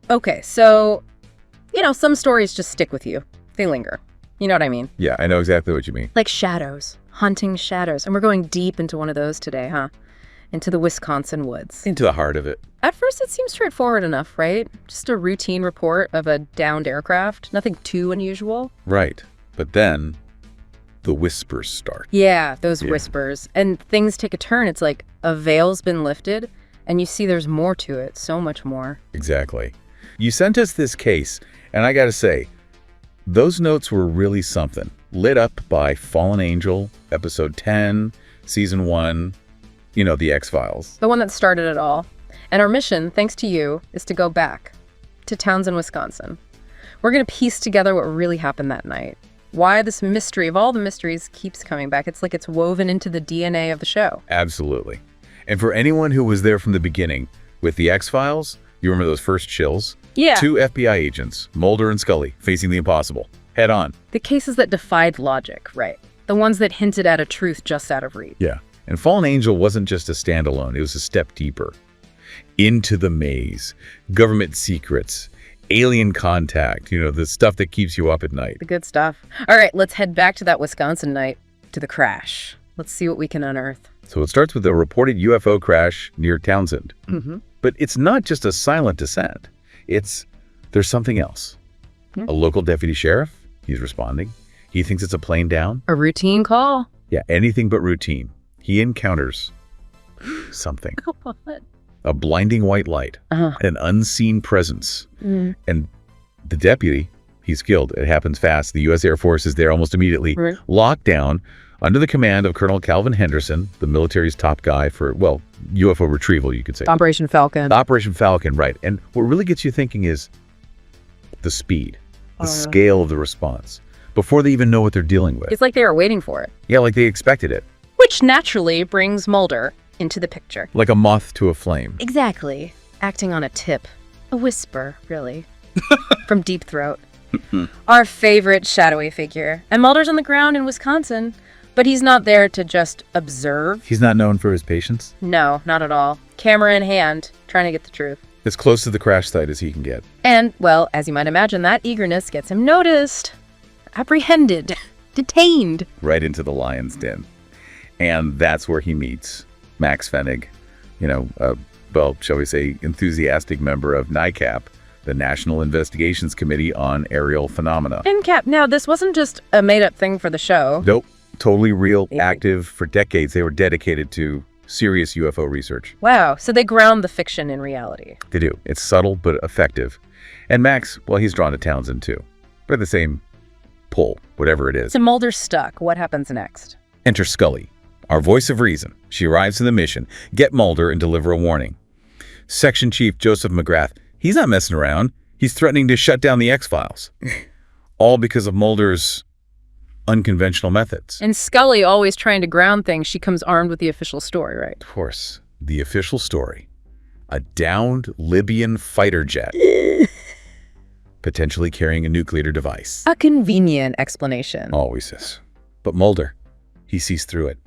Okay, so, some stories just stick with you. They linger. You know what I mean? Yeah, I know exactly what you mean. Like shadows, hunting shadows. And we're going deep into one of those today, huh? Into the Wisconsin woods. Into the heart of it. At first, it seems straightforward enough, right? Just a routine report of a downed aircraft. Nothing too unusual. Right. But then the whispers start. Yeah, those whispers. And things take a turn. It's like a veil's been lifted, and you see there's more to it. So much more. Exactly. You sent us this case, and I gotta say, those notes were really something. Lit up by Fallen Angel, episode 10, season 1, the X-Files. The one that started it all. And our mission, thanks to you, is to go back to Townsend, Wisconsin. We're going to piece together what really happened that night. Why this mystery of all the mysteries keeps coming back. It's like it's woven into the DNA of the show. Absolutely. And for anyone who was there from the beginning with the X-Files, you remember those first chills? Yeah. 2 FBI agents, Mulder and Scully, facing the impossible, head on. The cases that defied logic, right? The ones that hinted at a truth just out of reach. Yeah. And Fallen Angel wasn't just a standalone, it was a step deeper. Into the maze, government secrets, alien contact, the stuff that keeps you up at night. The good stuff. All right, let's head back to that Wisconsin night, to the crash. Let's see what we can unearth. So it starts with a reported UFO crash near Townsend. Mm-hmm. But it's not just a silent descent. There's something else. A local deputy sheriff, he's responding. He thinks it's a plane down. A routine call. Yeah, anything but routine. He encounters something. What? A blinding white light, an unseen presence. And the deputy, he's skilled. It happens fast. The U.S. Air Force is there almost immediately. Right. Locked down under the command of Colonel Calvin Henderson, the military's top guy for, UFO retrieval, you could say. Operation Falcon. Operation Falcon, right. And what really gets you thinking is the speed, the scale of the response, before they even know what they're dealing with. It's like they were waiting for it. Yeah, like they expected it. Which naturally brings Mulder into the picture. Like a moth to a flame. Exactly. Acting on a tip. A whisper, really. From Deep Throat. Our favorite shadowy figure. And Mulder's on the ground in Wisconsin, but he's not there to just observe. He's not known for his patience? No, not at all. Camera in hand, trying to get the truth. As close to the crash site as he can get. And, well, as you might imagine, that eagerness gets him noticed, apprehended, detained. Right into the lion's den. And that's where he meets Max Fenig, shall we say, enthusiastic member of NICAP, the National Investigations Committee on Aerial Phenomena. NCAP. Now, this wasn't just a made-up thing for the show. Nope. Totally real, active. For decades, they were dedicated to serious UFO research. Wow. So they ground the fiction in reality. They do. It's subtle but effective. And Max, he's drawn to Townsend too. They're the same pull, whatever it is. So Mulder's stuck. What happens next? Enter Scully, our voice of reason. She arrives to the mission, get Mulder and deliver a warning. Section Chief Joseph McGrath, he's not messing around. He's threatening to shut down the X-Files. All because of Mulder's unconventional methods. And Scully always trying to ground things. She comes armed with the official story, right? Of course. The official story. A downed Libyan fighter jet. Potentially carrying a nuclear device. A convenient explanation. Always is. But Mulder, he sees through it.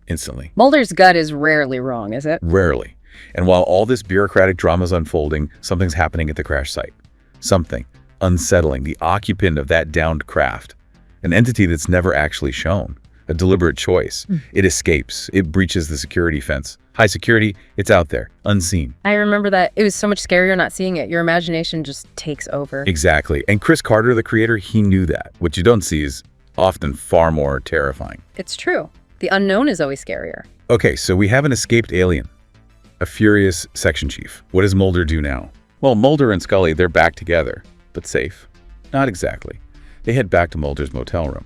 Instantly. Mulder's gut is rarely wrong, is it? Rarely. And while all this bureaucratic drama is unfolding, something's happening at the crash site. Something unsettling. The occupant of that downed craft. An entity that's never actually shown. A deliberate choice. It escapes. It breaches the security fence. High security, it's out there, unseen. I remember that. It was so much scarier not seeing it. Your imagination just takes over. Exactly. And Chris Carter, the creator, he knew that. What you don't see is often far more terrifying. It's true. The unknown is always scarier. Okay, so we have an escaped alien. A furious section chief. What does Mulder do now? Well, Mulder and Scully, they're back together, but safe. Not exactly. They head back to Mulder's motel room.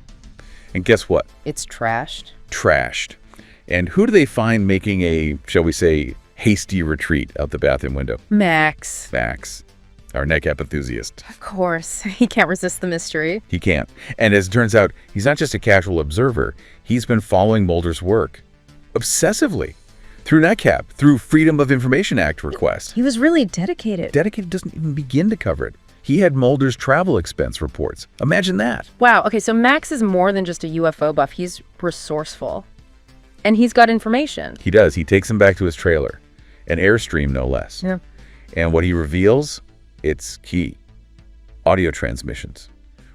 And guess what? It's trashed. Trashed. And who do they find making a, shall we say, hasty retreat out the bathroom window? Max. Max, our NICAP enthusiast. Of course. He can't resist the mystery. He can't. And as it turns out, he's not just a casual observer. He's been following Mulder's work. Obsessively. Through NICAP, through Freedom of Information Act requests. He was really dedicated. Dedicated doesn't even begin to cover it. He had Mulder's travel expense reports. Imagine that. Wow. Okay, so Max is more than just a UFO buff. He's resourceful. And he's got information. He does. He takes him back to his trailer. An Airstream, no less. Yeah. And what he reveals, It's key. Audio transmissions,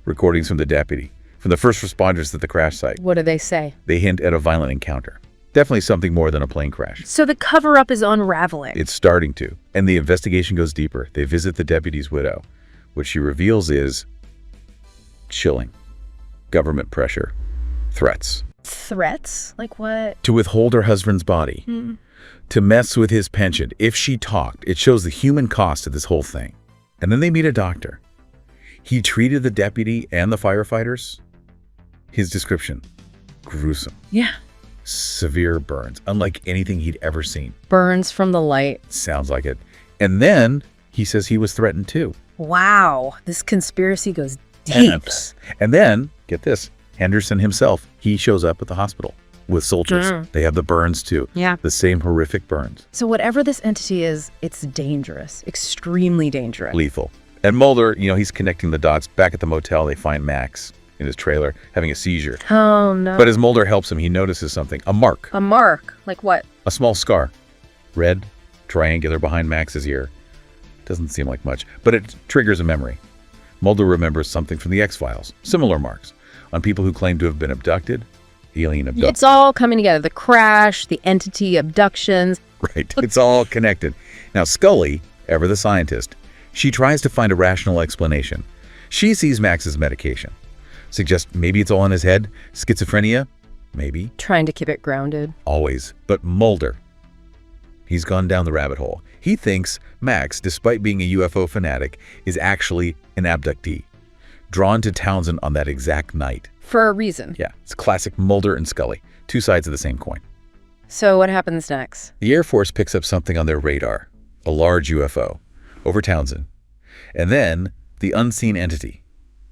recordings from the deputy, from the first responders at the crash site. What do they say? They hint at a violent encounter. Definitely something more than a plane crash. So the cover-up is unraveling. It's starting to. And the investigation goes deeper. They visit the deputy's widow. What she reveals is chilling. Government pressure. Threats. Threats? Like what? To withhold her husband's body. To mess with his pension. If she talked, it shows the human cost of this whole thing. And then they meet a doctor. He treated the deputy and the firefighters. His description, gruesome. Yeah. Severe burns, unlike anything he'd ever seen. Burns from the light. Sounds like it. And then he says he was threatened too. Wow. This conspiracy goes deep. And then, get this, Henderson himself, he shows up at the hospital with soldiers. They have the burns too. Yeah. The same horrific burns. So whatever this entity is, it's dangerous. Extremely dangerous. Lethal. And Mulder, he's connecting the dots. Back at the motel, they find Max in his trailer having a seizure. Oh, no. But as Mulder helps him, he notices something. A mark. A mark? Like what? A small scar. Red, triangular behind Max's ear. Doesn't seem like much, but it triggers a memory. Mulder remembers something from the X-Files. Similar marks on people who claim to have been abducted, alien abducted. It's all coming together. The crash, the entity, abductions. Right. It's all connected. Now, Scully, ever the scientist, she tries to find a rational explanation. She sees Max's medication. Suggests maybe it's all in his head. Schizophrenia? Maybe. Trying to keep it grounded. Always. But Mulder, he's gone down the rabbit hole. He thinks Max, despite being a UFO fanatic, is actually an abductee, drawn to Townsend on that exact night. For a reason. Yeah, it's classic Mulder and Scully, two sides of the same coin. So what happens next? The Air Force picks up something on their radar, a large UFO, over Townsend. And then the unseen entity.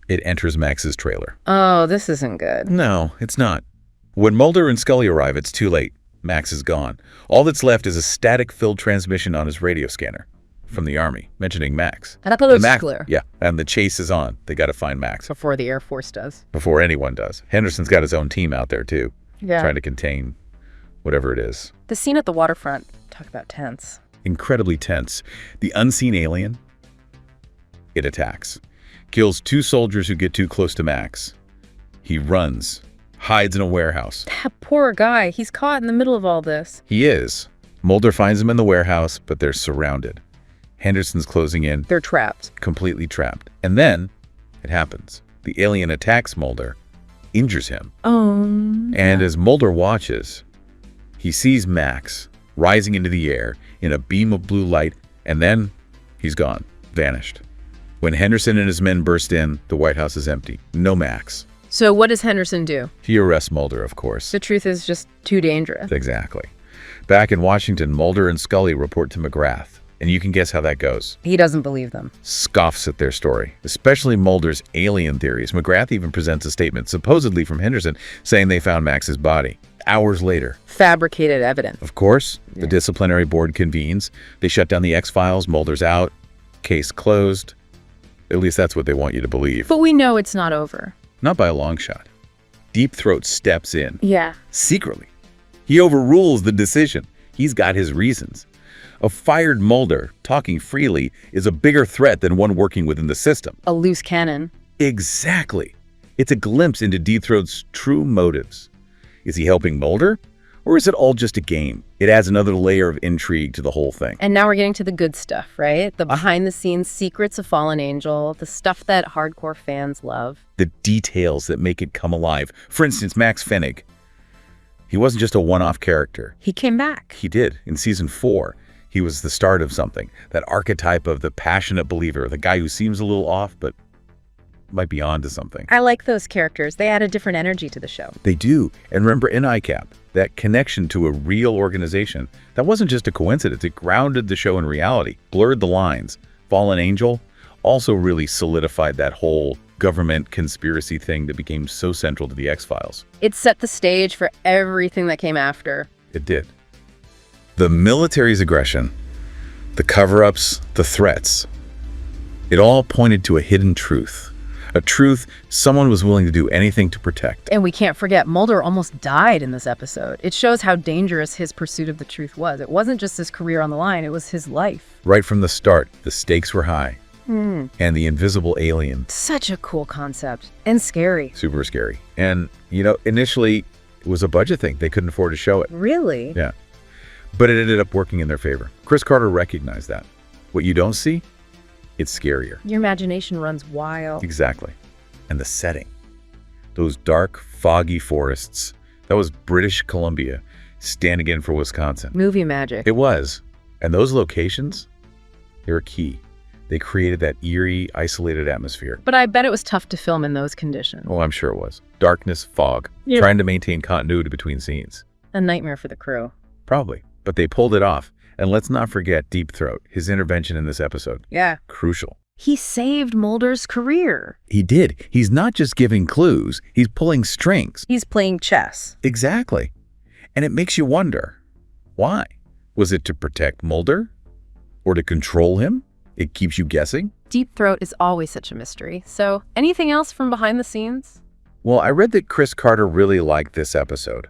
It enters Max's trailer. Oh, this isn't good. No, it's not. When Mulder and Scully arrive, it's too late. Max is gone. All that's left is a static-filled transmission on his radio scanner from the Army, mentioning Max. And that's clear. Yeah, and the chase is on. They got to find Max. Before the Air Force does. Before anyone does. Henderson's got his own team out there, too. Yeah. Trying to contain whatever it is. The scene at the waterfront. Talk about tense. Incredibly tense. The unseen alien, it attacks. Kills two soldiers who get too close to Max. He runs, hides in a warehouse. That poor guy. He's caught in the middle of all this. He is. Mulder finds him in the warehouse, but they're surrounded. Henderson's closing in. They're trapped. Completely trapped. And then it happens. The alien attacks Mulder, injures him. Oh. And as Mulder watches, he sees Max rising into the air in a beam of blue light, and then he's gone, vanished. When Henderson and his men burst in, the White House is empty. No Max. So what does Henderson do? He arrests Mulder, of course. The truth is just too dangerous. Exactly. Back in Washington, Mulder and Scully report to McGrath, and you can guess how that goes. He doesn't believe them. Scoffs at their story, especially Mulder's alien theories. McGrath even presents a statement, supposedly from Henderson, saying they found Max's body. Hours later. Fabricated evidence. Of course, the disciplinary board convenes. They shut down the X-Files. Mulder's out. Case closed. At least that's what they want you to believe. But we know it's not over. Not by a long shot. Deep Throat steps in. Yeah. Secretly. He overrules the decision. He's got his reasons. A fired Mulder, talking freely, is a bigger threat than one working within the system. A loose cannon. Exactly. It's a glimpse into Deep Throat's true motives. Is he helping Mulder? Or is it all just a game? It adds another layer of intrigue to the whole thing. And now we're getting to the good stuff, right? The behind-the-scenes secrets of Fallen Angel, the stuff that hardcore fans love. The details that make it come alive. For instance, Max Fenig. He wasn't just a one-off character. He came back. He did. In season 4, he was the start of something. That archetype of the passionate believer, the guy who seems a little off, but might be onto something. I like those characters. They add a different energy to the show. They do. And remember, in ICAP, that connection to a real organization, that wasn't just a coincidence. It grounded the show in reality, blurred the lines. Fallen Angel also really solidified that whole government conspiracy thing that became so central to the X-Files. It set the stage for everything that came after. It did. The military's aggression, the cover-ups, the threats, it all pointed to a hidden truth. A truth someone was willing to do anything to protect. And we can't forget, Mulder almost died in this episode. It shows how dangerous his pursuit of the truth was. It wasn't just his career on the line, it was his life. Right from the start, the stakes were high. Hmm. and the invisible alien. Such a cool concept. And scary. Super scary. And, initially it was a budget thing. They couldn't afford to show it. Really? Yeah. But it ended up working in their favor. Chris Carter recognized that. What you don't see, it's scarier. Your imagination runs wild. Exactly. And the setting. Those dark, foggy forests. That was British Columbia standing in for Wisconsin. Movie magic. It was. And those locations, they were key. They created that eerie, isolated atmosphere. But I bet it was tough to film in those conditions. Oh, I'm sure it was. Darkness, fog, trying to maintain continuity between scenes. A nightmare for the crew. Probably. But they pulled it off. And let's not forget Deep Throat, his intervention in this episode. Yeah. Crucial. He saved Mulder's career. He did. He's not just giving clues, he's pulling strings. He's playing chess. Exactly. And it makes you wonder, why? Was it to protect Mulder? Or to control him? It keeps you guessing? Deep Throat is always such a mystery. So, anything else from behind the scenes? Well, I read that Chris Carter really liked this episode.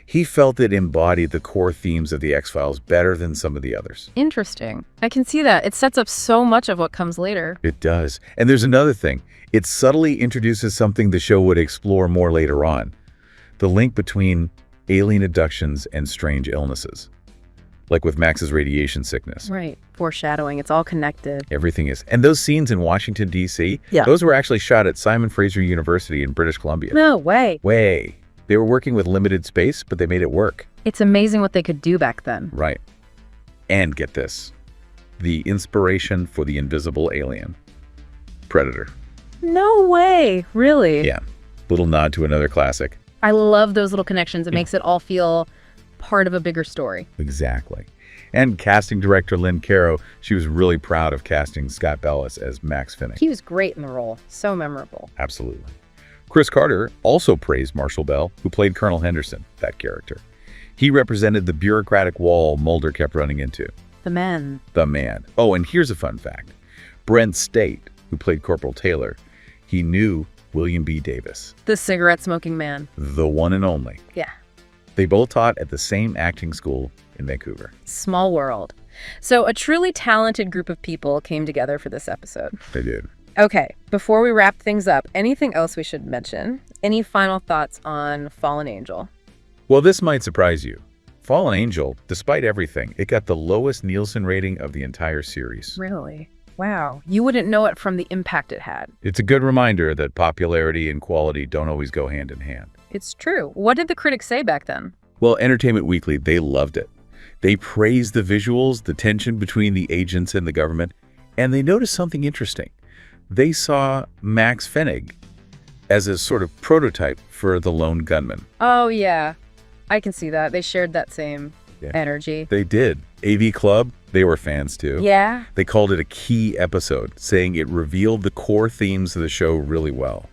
He felt it embodied the core themes of the X-Files better than some of the others. Interesting. I can see that. It sets up so much of what comes later. It does. And there's another thing. It subtly introduces something the show would explore more later on. The link between alien abductions and strange illnesses. Like with Max's radiation sickness. Right. Foreshadowing. It's all connected. Everything is. And those scenes in Washington, D.C., Yeah. those were actually shot at Simon Fraser University in British Columbia. No way. They were working with limited space, but they made it work. It's amazing what they could do back then. Right. And get this. The inspiration for the invisible alien. Predator. No way. Really? Yeah. Little nod to another classic. I love those little connections. It makes it all feel part of a bigger story. Exactly. And casting director Lynn Caro, she was really proud of casting Scott Bellis as Max Fenig. He was great in the role. So memorable. Absolutely. Chris Carter also praised Marshall Bell, who played Colonel Henderson, that character. He represented the bureaucratic wall Mulder kept running into. The man. The man. Oh, and here's a fun fact. Brent State, who played Corporal Taylor, he knew William B. Davis. The cigarette-smoking man. The one and only. Yeah. They both taught at the same acting school in Vancouver. Small world. So a truly talented group of people came together for this episode. They did. Okay, before we wrap things up, anything else we should mention? Any final thoughts on Fallen Angel? Well, this might surprise you. Fallen Angel, despite everything, it got the lowest Nielsen rating of the entire series. Really? Wow. You wouldn't know it from the impact it had. It's a good reminder that popularity and quality don't always go hand in hand. It's true. What did the critics say back then? Well, Entertainment Weekly, they loved it. They praised the visuals, the tension between the agents and the government, and they noticed something interesting. They saw Max Fenig as a sort of prototype for the lone gunman. Oh, yeah. I can see that. They shared that same energy. They did. AV Club, they were fans too. Yeah. They called it a key episode, saying it revealed the core themes of the show really well.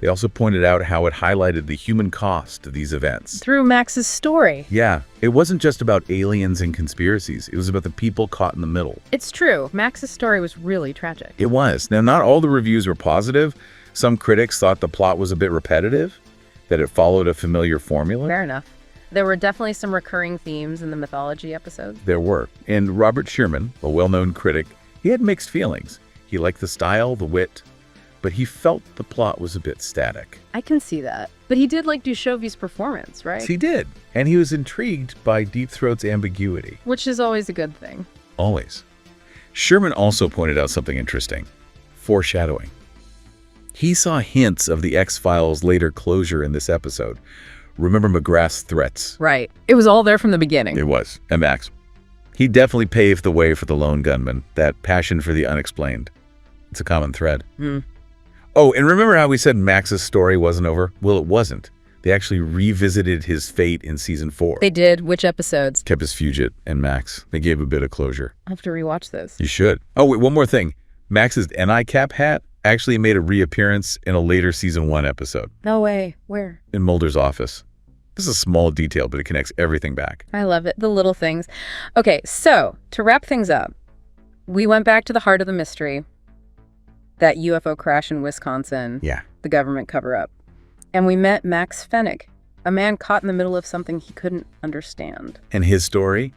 They also pointed out how it highlighted the human cost of these events. Through Max's story. Yeah, it wasn't just about aliens and conspiracies. It was about the people caught in the middle. It's true. Max's story was really tragic. It was. Now, not all the reviews were positive. Some critics thought the plot was a bit repetitive, that it followed a familiar formula. Fair enough. There were definitely some recurring themes in the mythology episodes. There were. And Robert Shearman, a well-known critic, he had mixed feelings. He liked the style, the wit, but he felt the plot was a bit static. I can see that. But he did like Duchovny's performance, right? He did. And he was intrigued by Deep Throat's ambiguity. Which is always a good thing. Always. Sherman also pointed out something interesting. Foreshadowing. He saw hints of the X-Files' later closure in this episode. Remember McGrath's threats? Right. It was all there from the beginning. It was. And Max. He definitely paved the way for the lone gunman, that passion for the unexplained. It's a common thread. Oh, and remember how we said Max's story wasn't over? Well, it wasn't. They actually revisited his fate in season 4. They did? Which episodes? Tempest Fugit and Max. They gave a bit of closure. I'll have to rewatch those. You should. Oh, wait, one more thing. Max's NI cap hat actually made a reappearance in a later season 1 episode. No way. Where? In Mulder's office. This is a small detail, but it connects everything back. I love it. The little things. Okay, so to wrap things up, we went back to the heart of the mystery. That UFO crash in Wisconsin. Yeah. The government cover-up. And we met Max Fenig, a man caught in the middle of something he couldn't understand. And his story?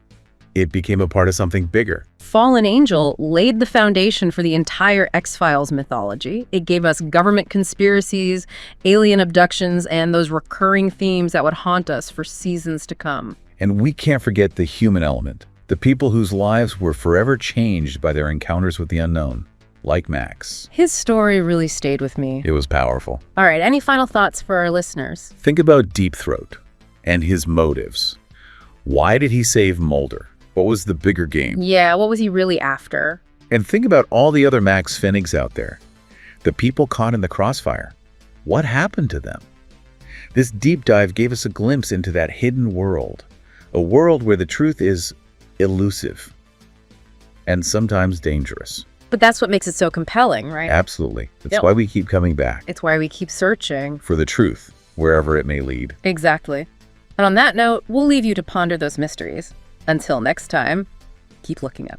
It became a part of something bigger. Fallen Angel laid the foundation for the entire X-Files mythology. It gave us government conspiracies, alien abductions, and those recurring themes that would haunt us for seasons to come. And we can't forget the human element, the people whose lives were forever changed by their encounters with the unknown, like Max. His story really stayed with me. It was powerful. All right, any final thoughts for our listeners? Think about Deep Throat and his motives. Why did he save Mulder? What was the bigger game? Yeah, what was he really after? And think about all the other Max Fenigs out there. The people caught in the crossfire. What happened to them? This deep dive gave us a glimpse into that hidden world. A world where the truth is elusive and sometimes dangerous. But that's what makes it so compelling, right? Absolutely. That's Yep. why we keep coming back. It's why we keep searching. For the truth, wherever it may lead. Exactly. And on that note, we'll leave you to ponder those mysteries. Until next time, keep looking up.